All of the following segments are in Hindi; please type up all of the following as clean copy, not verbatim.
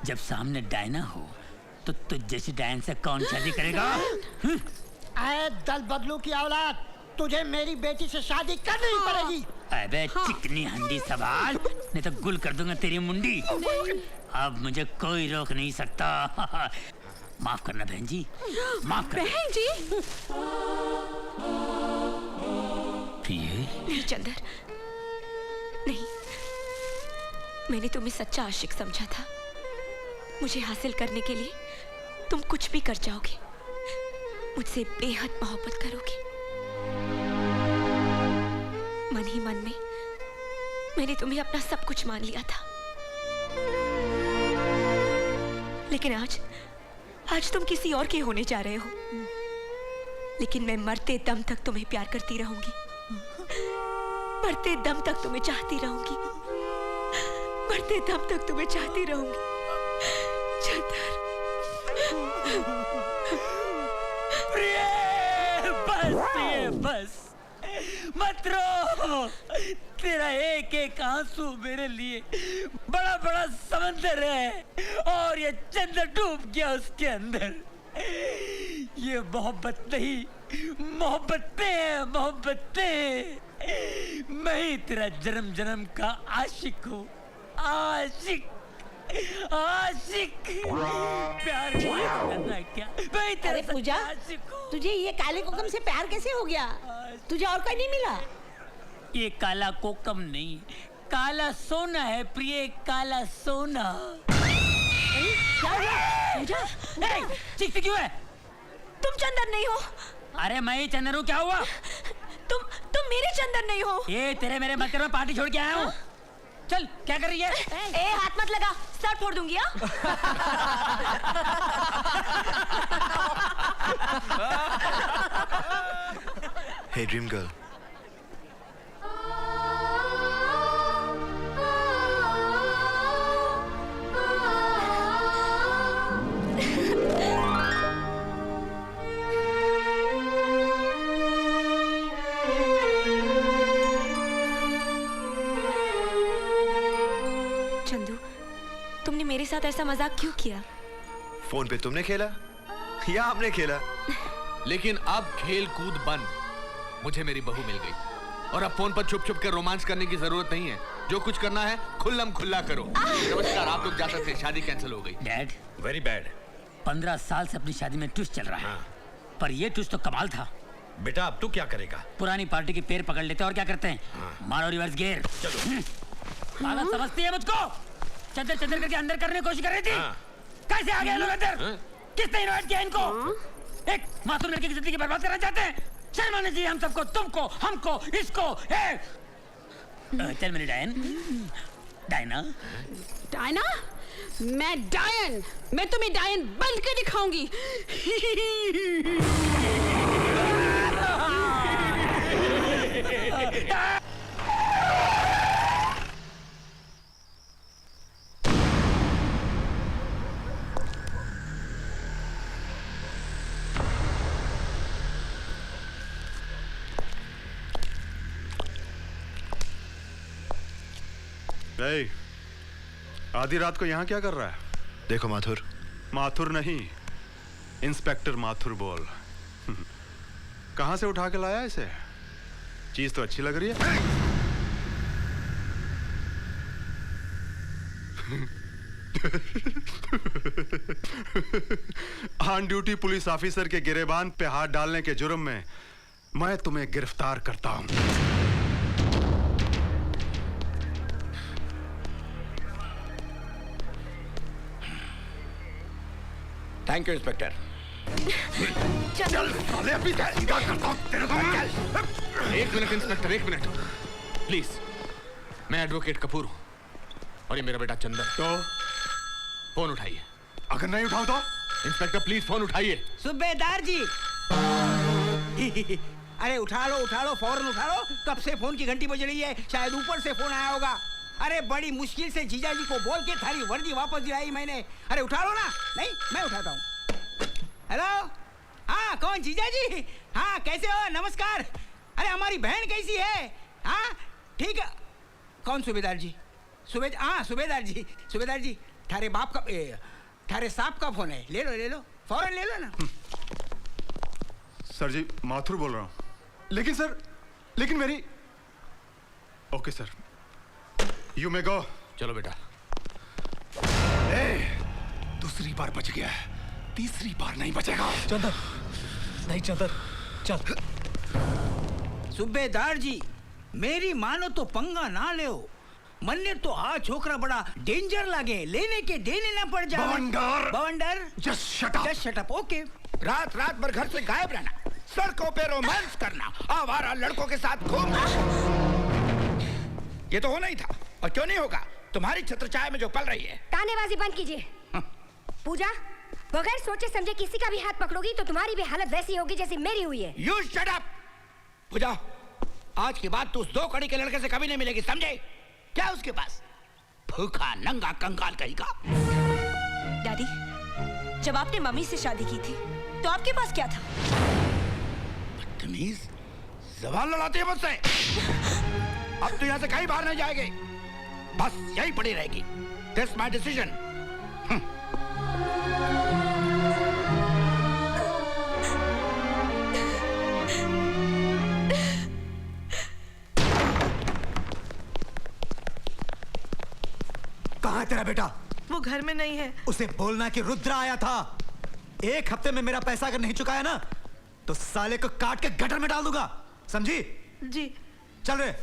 जब सामने डायना हो तो तुझ जैसी डायन से कौन शादी करेगा? आए दल बदलू की औलाद, तुझे मेरी बेटी से शादी करनी ही पड़ेगी। अबे चिकनी हंडी सवाल, नहीं तो गुल कर दूंगा तेरी मुंडी। अब मुझे कोई रोक नहीं सकता। माफ करना बहन जी, माफ करना बहन जी। प्रिय नहीं चंदर, नहीं, मैंने तुम्हें सच्चा आशिक समझा था। मुझे हासिल करने के लिए तुम कुछ भी कर जाओगे, मुझसे बेहद मोहब्बत करोगे। मन ही मन में मैंने तुम्हें अपना सब कुछ मान लिया था, लेकिन आज तुम किसी और के होने जा रहे हो। लेकिन मैं मरते दम तक तुम्हें प्यार करती रहूंगी, मरते दम तक तुम्हें चाहती रहूंगी, मरते दम तक तुम्हें चाहती रहूंगी चंदर। प्रिय, बस मत रो। तेरा एक एक आंसू मेरे लिए बड़ा बड़ा समंदर है और ये चंदर डूब गया उसके अंदर। ये मोहब्बत नहीं, मोहब्बतें हैं, मोहब्बतें। मैं ही तेरा जन्म जन्म का आशिक हूँ, आशिक आशिक। प्यार करना क्या? मैं तेरा पूजा, आशिक हूँ। तुझे ये काले कोकम से प्यार कैसे हो गया? तुझे और कोई नहीं मिला? ये काला कोकम नहीं, काला सोना है प्रिय, काला सोना। क्या हुआ? पूजा, चीखती क्यों है? तुम चंदर नहीं हो। अरे मैं ही चंदर हूँ, क्या हुआ? तुम मेरे चंदर नहीं हो। ये तेरे मेरे मत कर, मैं पार्टी छोड़ के आया हूँ। चल, क्या कर रही है? ए हाथ मत लगा, सर फोड़ दूंगी। Hey dream girl. चंदू, तुमने मेरे साथ ऐसा मजाक क्यों किया? फोन पे तुमने खेला या हमने खेला? लेकिन अब खेल कूद बंद। मुझे मेरी बहू मिल गई और अब फोन पर छुप छुप कर रोमांस करने की जरूरत नहीं है। जो कुछ करना है खुल्लम खुल्ला करो। नमस्कार, आप लोग जा सकते हैं, शादी कैंसिल हो गई। Dad, very bad. 15 साल से अपनी शादी में ट्विस्ट चल रहा है, पर ये ट्विस्ट तो कमाल था। बेटा अब तू क्या करेगा? पुरानी पार्टी के पैर पकड़ लेते और क्या करते हैं? मारो रिवर्स गियर। चलो। पागल समझती है मुझको? चंदर चंदर करके अंदर करने की कोशिश कर रही थी। कैसे आ गए लोग अंदर? किसने इनवाइट किया इनको? एक मासूम लड़की की जिंदगी बर्बाद करना चाहते हैं? शर्म आनी चाहिए हम सबको, तुमको, हमको, इसको। चल मेरी डायन। Diana, Diana? मैं डायन, मैं तुम्हें डायन बन के दिखाऊंगी। Hey, आधी रात को यहाँ क्या कर रहा है? देखो माथुर। माथुर नहीं, इंस्पेक्टर माथुर बोल। कहाँ से उठा के लाया इसे? चीज तो अच्छी लग रही है। ऑन ड्यूटी पुलिस ऑफिसर के गिरेबान पे हाथ डालने के जुर्म में मैं तुम्हें गिरफ्तार करता हूं। Thank you inspector. चल साले अभी सीधा करता हूं तेरे को। एक मिनट इंस्पेक्टर, एक मिनट प्लीज। मैं एडवोकेट कपूर हूँ और ये मेरा बेटा चंदर। तो फोन उठाइए। अगर नहीं उठाओ तो? इंस्पेक्टर प्लीज फोन उठाइए। सूबेदार जी। अरे उठा लो फौरन उठा लो। कब से फोन की घंटी बज रही है, शायद ऊपर से फोन आया होगा। अरे बड़ी मुश्किल से जीजा जी को बोल के थारी वर्दी वापस दिलाई मैंने। अरे उठा लो ना। नहीं मैं उठाता हूँ। हेलो, हाँ कौन? जीजा जी? हाँ कैसे हो? नमस्कार। अरे हमारी बहन कैसी है? हाँ ठीक है। कौन सूबेदार जी? हाँ सूबेदार जी, सूबेदार जी थारे बाप का थारे साहब का फोन है, ले लो फौरन ले लो ना। सर जी माथुर बोल रहा हूँ। लेकिन मेरी। ओके सर, यू मे गो। चलो बेटा। दूसरी बार बच गया है, तीसरी बार नहीं बचेगा। चंदर, नहीं चंदर, चल। सूबेदार जी, मेरी मानो तो पंगा ना ले, मन्ने तो आ छोकरा बड़ा डेंजर लागे, लेने के देने ना पड़ जाए। बवंडर जस्ट शट अप। ओके। रात भर घर से गायब रहना, सड़कों पे रोमांस करना, आवारा लड़कों के साथ घूमना, ये तो होना ही था। और क्यों नहीं होगा, तुम्हारी छत्रछाया में जो पल रही है। तानेबाजी बंद कीजिए। पूजा, बगैर सोचे समझे किसी का भी हाथ पकड़ोगी तो तुम्हारी भी हालत वैसी होगी जैसी मेरी हुई है। You shut up! पूजा, आज के बाद तू उस 2 कड़ी के लड़के से कभी नहीं मिलेगी, समझे? क्या उसके पास? भूखा नंगा कंगाल कहीं का। डैडी, जब आपने मम्मी से शादी की थी तो आपके पास क्या था? बदतमीज, ज़बान लड़ाती है मुझसे। अब तो यहाँ से कहीं बाहर नहीं जाएगी, बस यही पड़ी रहेगी। That's my decision. कहाँ है तेरा बेटा? वो घर में नहीं है। उसे बोलना कि रुद्र आया था। 1 हफ्ते में मेरा पैसा अगर नहीं चुकाया ना तो साले को काट के गटर में डाल दूंगा, समझी? जी। चल रे।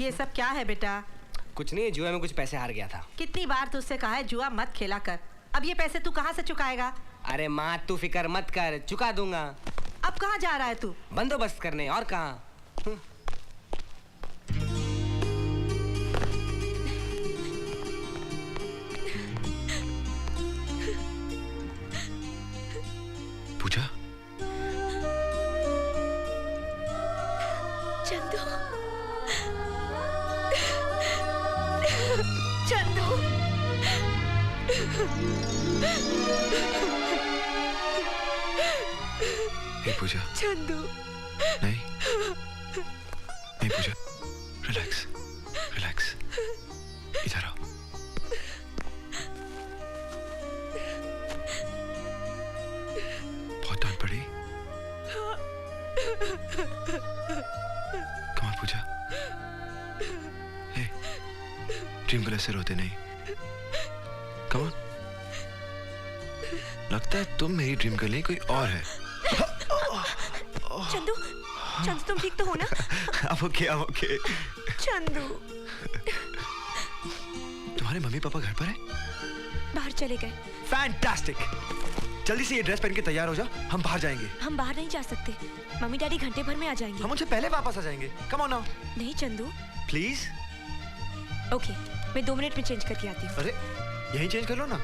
ये सब क्या है बेटा? कुछ नहीं, जुआ में कुछ पैसे हार गया था। कितनी बार तुझसे कहा है जुआ मत खेला कर। अब ये पैसे तू कहाँ से चुकाएगा? अरे माँ तू फिक्र मत कर, चुका दूंगा। अब कहाँ जा रहा है तू? बंदोबस्त करने, और कहाँ। पूजा, चंदू, चंदू, हे पूजा। चंदू, नहीं पूजा, रिलैक्स, इधर आओ। बहुत डांट पड़ी? कमाल पूजा, हे, ड्रीम गर्ल ऐसे रोते नहीं। कमाल, लगता है तुम मेरी ड्रीम गर्ल नहीं कोई और है। चंदू, तुम ठीक तो हो ना? I'm okay. चंदू, तुम्हारे मम्मी पापा घर पर है? बाहर चले गए। फैंटास्टिक, जल्दी से ये ड्रेस पहन के तैयार हो जाओ, हम बाहर जाएंगे। हम बाहर नहीं जा सकते, मम्मी डैडी घंटे भर में आ जाएंगे। हम उनसे पहले वापस आ जाएंगे। Come on now. नहीं चंदू। प्लीज। ओके, मैं 2 मिनट में चेंज करके आती हूँ। अरे यहीं चेंज कर लो ना।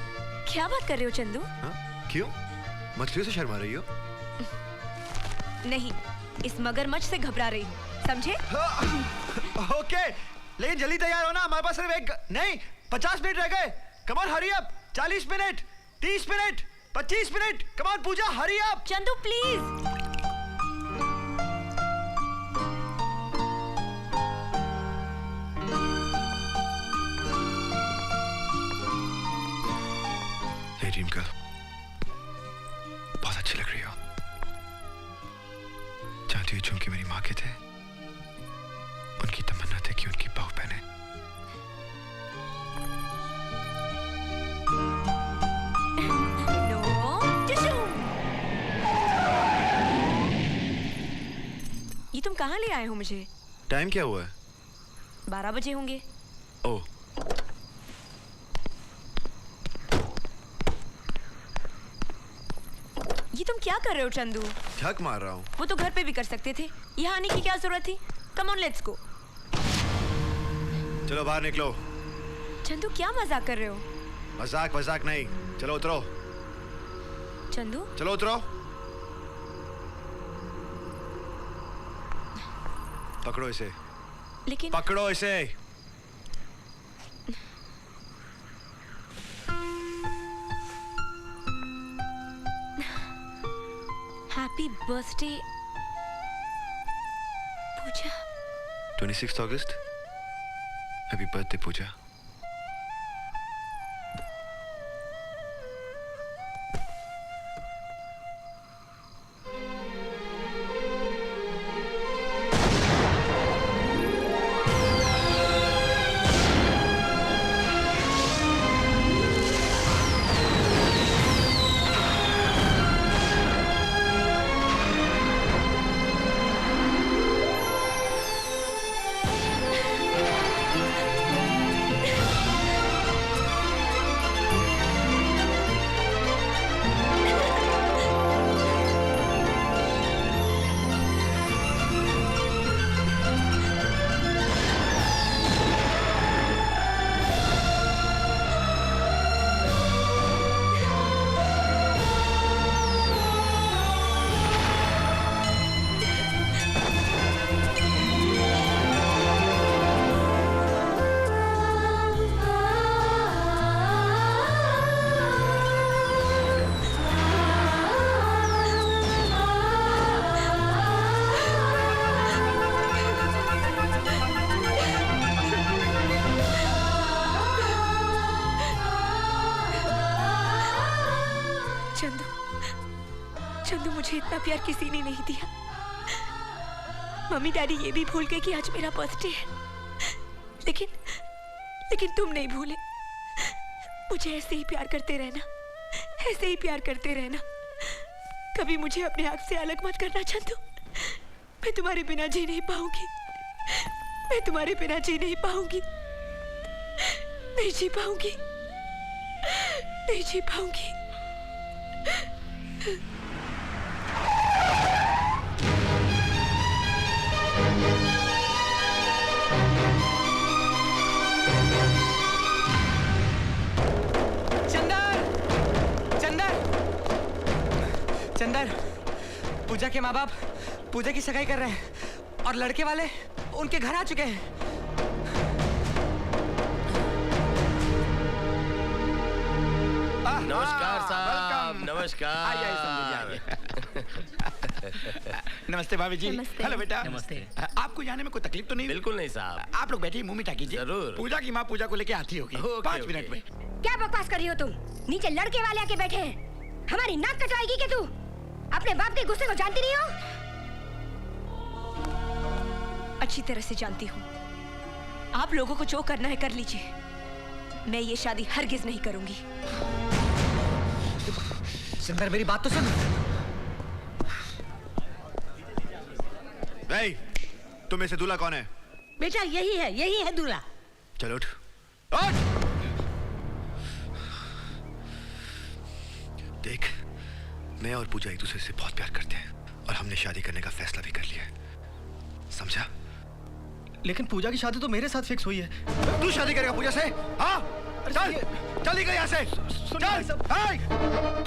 क्या बात कर रहे हो चंदू? क्यों, मछलियों से शर्मा रही हो? नहीं, इस मगरमच्छ से घबरा रही हूँ, समझे? ओके, लेकिन जल्दी तैयार हो ना, हमारे पास सिर्फ 50 मिनट रह गए। Come on hurry up. 40 minute, 30 minute, 25 minute. Come on Puja, hurry up. Chandu please. Hey dream girl, बहुत अच्छी लग रही हो। जानती हो झुमके मेरी माँ के थे, उनकी तमन्ना थी कि उनकी बहू पहने। ये तुम कहाँ ले आए हो मुझे? टाइम क्या हुआ है? 12 बजे होंगे। ओह, ये तुम क्या कर रहे हो चंदू? झक मार रहा हूँ। वो तो घर पे भी कर सकते थे, यहाँ आने की क्या जरूरत थी? Come on let's go. चलो बाहर निकलो। चंदू क्या मजाक कर रहे हो? मजाक नहीं, चलो उतरो। चंदू, चलो उतरो। पकड़ो इसे। लेकिन पकड़ो इसे। हैप्पी बर्थडे पूजा। 26 अगस्त। हैप्पी बर्थडे पूजा। चंदू, मुझे इतना प्यार किसी ने नहीं दिया। मम्मी डैडी ये भी भूल गए कि आज मेरा बर्थडे है, लेकिन तुम नहीं भूले। मुझे ऐसे ही प्यार करते रहना, ऐसे ही प्यार करते रहना। कभी मुझे अपने आप से अलग मत करना चंदू। मैं तुम्हारे बिना जी नहीं पाऊंगी, मैं तुम्हारे बिना जी नहीं पाऊंगी, नहीं जी पाऊंगी, नहीं जी पाऊंगी। चंदर, पूजा के माँ बाप पूजा की सगाई कर रहे हैं और लड़के वाले उनके घर आ चुके हैं। नमस्कार साहब, नमस्कार। नमस्ते भाभी जी। हेलो बेटा। नमस्ते। आपको जाने में कोई तकलीफ तो नहीं? बिल्कुल नहीं साहब। आप लोग बैठिए, मुंह मीठा कीजिए। जरूर। पूजा की माँ पूजा को लेके आती होगी 5 मिनट में। क्या बकवास कर रही हो तुम? नीचे लड़के वाले आके बैठे हैं, हमारी नाक कटवाएगी क्या तू? अपने बाप के गुस्से को जानती नहीं हो? अच्छी तरह से जानती हूँ। आप लोगों को जो करना है कर लीजिए, मैं ये शादी हरगिज नहीं करूंगी। चंदर, मेरी बात तो सुन। नहीं, तुम में से दूल्हा कौन है? बेटा यही है दूल्हा। चलो उठ। देख, मैं और पूजा एक दूसरे से बहुत प्यार करते हैं और हमने शादी करने का फैसला भी कर लिया है, समझा? लेकिन पूजा की शादी तो मेरे साथ फिक्स हुई है। तू शादी करेगा पूजा से? हाँ, चल, चल निकल यहाँ से। चल।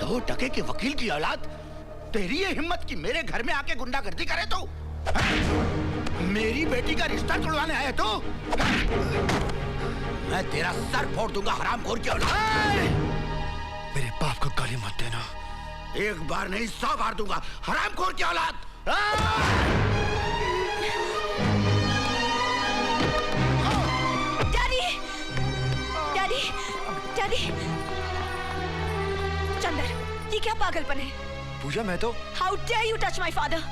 2 टके के वकील की औलाद, तेरी ये हिम्मत कि मेरे घर में आके गुंडागर्दी करे तू? मेरी बेटी का रिश्ता छुड़वाने आया तू? मैं तेरा सर फोड़ दूंगा, हरामखोर की औलाद। मेरे बाप को गाली मत देना। एक बार नहीं 100 बार दूंगा, हरामखोर की औलाद। Daddy, daddy, daddy. चंदर, ये क्या पागलपन है? पूजा, मैं तो। How dare you touch my father?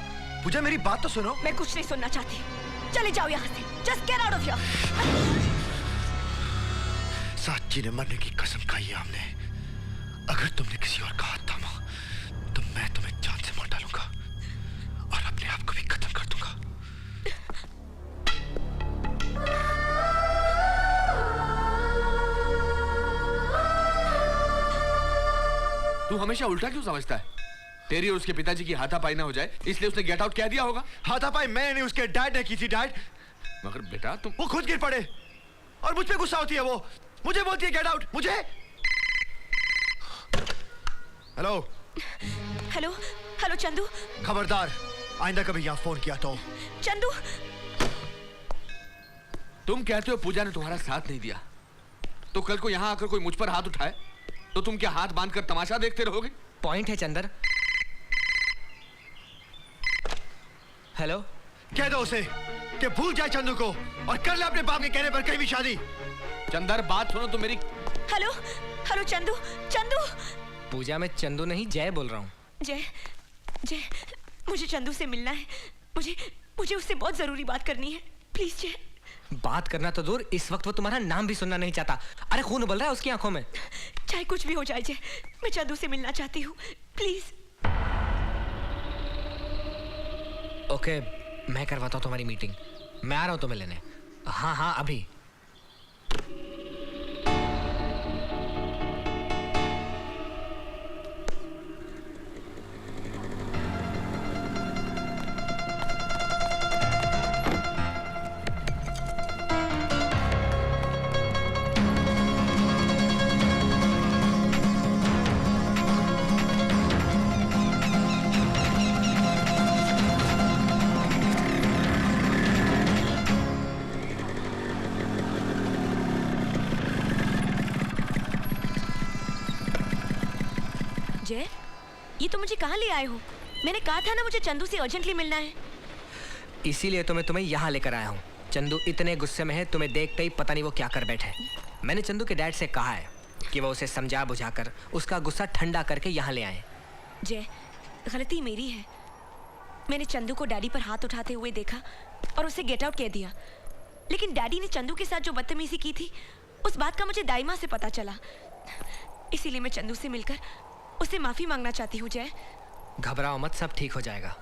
पूजा, मेरी बात तो सुनो। मैं कुछ नहीं सुनना चाहती, चले जाओ यहाँ से। Just get out of here. साची ने मरने की कसम खाई है हमने। अगर तुमने किसी और का हाथ थामा तो मैं तुम्हें जान से मार डालूंगा और अपने आप को भी खत्म कर दूंगा। तू हमेशा उल्टा क्यों समझता है? तेरी और उसके पिताजी की हाथापाई ना हो जाए इसलिए उसने गेट आउट कह दिया होगा। हाथापाई मैं नहीं, उसके डैड ने की थी। डैड, मगर बेटा तुम। वो खुद गिर पड़े और मुझ पे गुस्सा होती है। वो मुझे बोलती है गेट आउट। मुझे। Hello hello hello Chandu. खबरदार, आइंदा कभी यहाँ फोन किया तो। चंदू, तुम कहते हो पूजा ने तुम्हारा साथ नहीं दिया, तो कल को यहाँ आकर कोई मुझ पर हाथ उठाए तो तुम क्या हाथ बांधकर तमाशा देखते रहोगे? पॉइंट है चंदर। हेलो, कह दो उसे कि भूल जाए चंदू को और कर ले अपने बाप के कहने पर कहीं भी शादी। चंदर बात सुनो तो मेरी। Hello hello Chandu Chandu. पूजा मैं चंदू नहीं जय बोल रहा हूँ। जय जय मुझे चंदू से मिलना है। मुझे उससे बहुत जरूरी बात करनी है। प्लीज जय। बात करना तो दूर, इस वक्त वो तुम्हारा नाम भी सुनना नहीं चाहता। अरे खून उबल रहा है उसकी आंखों में। चाहे कुछ भी हो जाए जय, मैं चंदू से मिलना चाहती हूँ प्लीज। ओके मैं करवाता हूँ तुम्हारी मीटिंग। मैं आ रहा हूँ तुम्हें लेने। हाँ हाँ अभी। जय ये तो मुझे कहाँ ले आए हो? मैंने कहा था ना मुझे चंदू से अर्जेंटली मिलना है। इसीलिए तो मैं तुम्हें यहाँ लेकर आया हूँ। चंदू इतने गुस्से में है, तुम्हें देखते ही पता नहीं वो क्या कर बैठे। मैंने चंदू के डैड से कहा है कि वो उसे समझा बुझाकर उसका गुस्सा ठंडा करके यहाँ ले आए। जय गलती मेरी है। मैंने चंदू को डैडी पर हाथ उठाते हुए देखा और उसे गेट आउट कह दिया। लेकिन डैडी ने चंदू के साथ जो बदतमीजी की थी उस बात का मुझे दाई माँ से पता चला। इसीलिए मैं चंदू से मिलकर उससे माफी मांगना चाहती हूँ। जय घबराओ मत, सब ठीक हो जाएगा।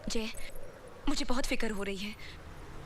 जय मुझे बहुत फिक्र हो रही है।